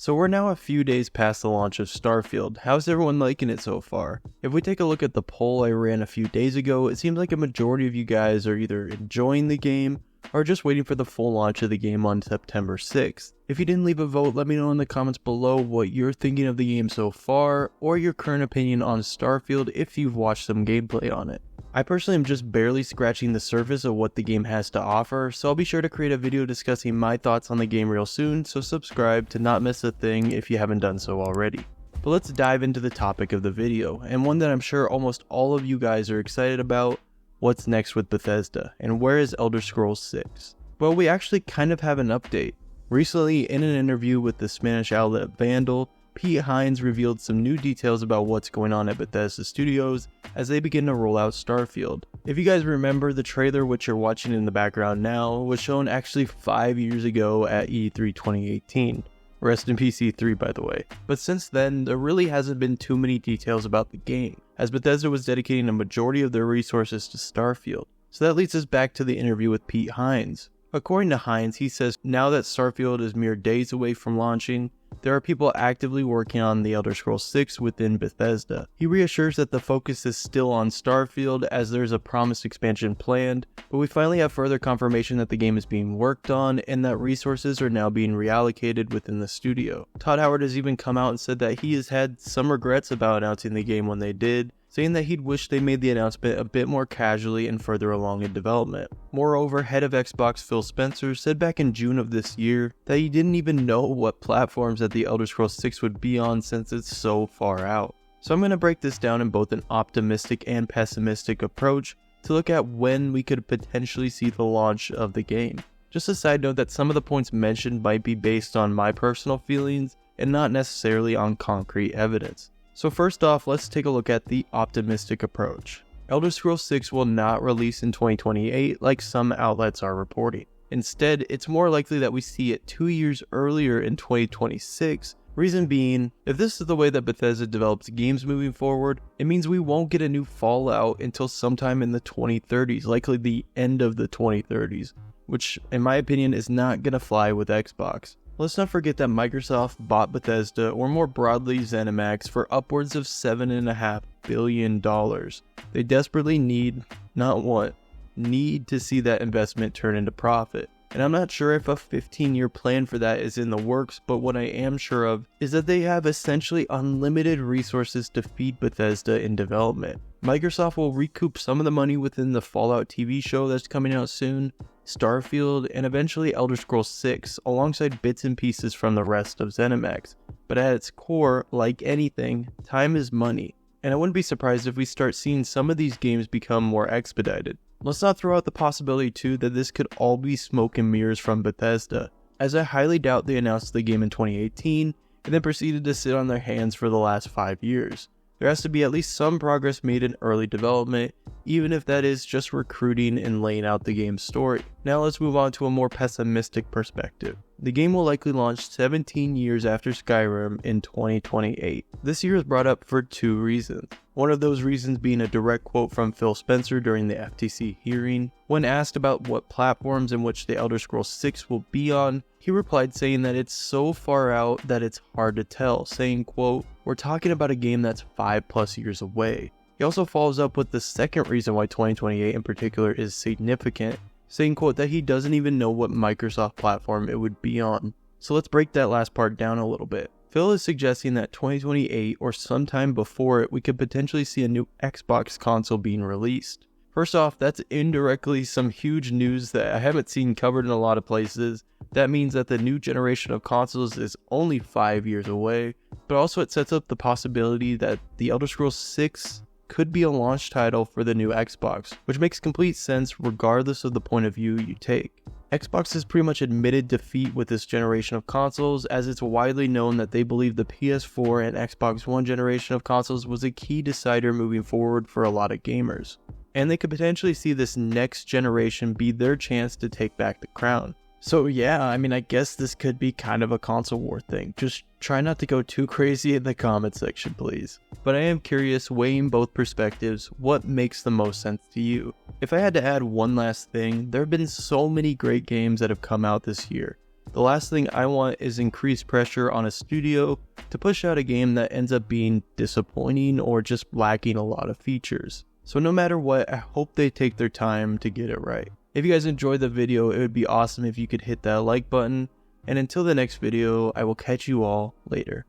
So we're now a few days past the launch of Starfield. How's everyone liking it so far? If we take a look at the poll I ran a few days ago, it seems like a majority of you guys are either enjoying the game or just waiting for the full launch of the game on September 6th. If you didn't leave a vote, let me know in the comments below what you're thinking of the game so far, or your current opinion on Starfield if you've watched some gameplay on it. I personally am just barely scratching the surface of what the game has to offer, so I'll be sure to create a video discussing my thoughts on the game real soon, so subscribe to not miss a thing if you haven't done so already. But let's dive into the topic of the video, and one that I'm sure almost all of you guys are excited about: what's next with Bethesda, and where is Elder Scrolls 6? Well, we actually kind of have an update. Recently, in an interview with the Spanish outlet Vandal, Pete Hines revealed some new details about what's going on at Bethesda Studios as they begin to roll out Starfield. If you guys remember, the trailer which you're watching in the background now was shown actually 5 years ago at E3 2018. Rest in peace E3, by the way. But since then, there really hasn't been too many details about the game, as Bethesda was dedicating a majority of their resources to Starfield. So that leads us back to the interview with Pete Hines. According to Hines, he says now that Starfield is mere days away from launching, there are people actively working on the Elder Scrolls 6 within Bethesda. He reassures that the focus is still on Starfield as there's a promised expansion planned, but we finally have further confirmation that the game is being worked on and that resources are now being reallocated within the studio. Todd Howard has even come out and said that he has had some regrets about announcing the game when they did, saying that he'd wish they made the announcement a bit more casually and further along in development. Moreover, head of Xbox Phil Spencer said back in June of this year that he didn't even know what platforms that the Elder Scrolls 6 would be on since it's so far out. So I'm going to break this down in both an optimistic and pessimistic approach to look at when we could potentially see the launch of the game. Just a side note that some of the points mentioned might be based on my personal feelings and not necessarily on concrete evidence. So first off, let's take a look at the optimistic approach. Elder Scrolls 6 will not release in 2028 like some outlets are reporting. Instead, it's more likely that we see it 2 years earlier in 2026. Reason being, if this is the way that Bethesda develops games moving forward, it means we won't get a new Fallout until sometime in the 2030s, likely the end of the 2030s, which in my opinion is not gonna fly with Xbox. Let's not forget that Microsoft bought Bethesda, or more broadly ZeniMax, for upwards of $7.5 billion. They desperately need to see that investment turn into profit. And I'm not sure if a 15-year plan for that is in the works, but what I am sure of is that they have essentially unlimited resources to feed Bethesda in development. Microsoft will recoup some of the money within the Fallout TV show that's coming out soon, Starfield, and eventually Elder Scrolls 6, alongside bits and pieces from the rest of ZeniMax. But at its core, like anything, time is money, and I wouldn't be surprised if we start seeing some of these games become more expedited. Let's not throw out the possibility too that this could all be smoke and mirrors from Bethesda, as I highly doubt they announced the game in 2018 and then proceeded to sit on their hands for the last 5 years. There has to be at least some progress made in early development, even if that is just recruiting and laying out the game's story. Now let's move on to a more pessimistic perspective. The game will likely launch 17 years after Skyrim in 2028. This year is brought up for 2 reasons. One of those reasons being a direct quote from Phil Spencer during the FTC hearing. When asked about what platforms in which the Elder Scrolls 6 will be on, he replied saying that it's so far out that it's hard to tell, saying, quote, "We're talking about a game that's 5+ years away." He also follows up with the second reason why 2028 in particular is significant, saying, quote, that he doesn't even know what Microsoft platform it would be on. So let's break that last part down a little bit. Phil is suggesting that 2028 or sometime before it, we could potentially see a new Xbox console being released. First off, that's indirectly some huge news that I haven't seen covered in a lot of places. That means that the new generation of consoles is only 5 years away, but also it sets up the possibility that the Elder Scrolls 6 could be a launch title for the new Xbox, which makes complete sense regardless of the point of view you take. Xbox has pretty much admitted defeat with this generation of consoles, as it's widely known that they believe the PS4 and Xbox One generation of consoles was a key decider moving forward for a lot of gamers. And they could potentially see this next generation be their chance to take back the crown. So yeah, I guess this could be kind of a console war thing. Just try not to go too crazy in the comment section, please. But I am curious, weighing both perspectives, what makes the most sense to you? If I had to add one last thing, there have been so many great games that have come out this year. The last thing I want is increased pressure on a studio to push out a game that ends up being disappointing or just lacking a lot of features. So no matter what, I hope they take their time to get it right. If you guys enjoyed the video, it would be awesome if you could hit that like button. And until the next video, I will catch you all later.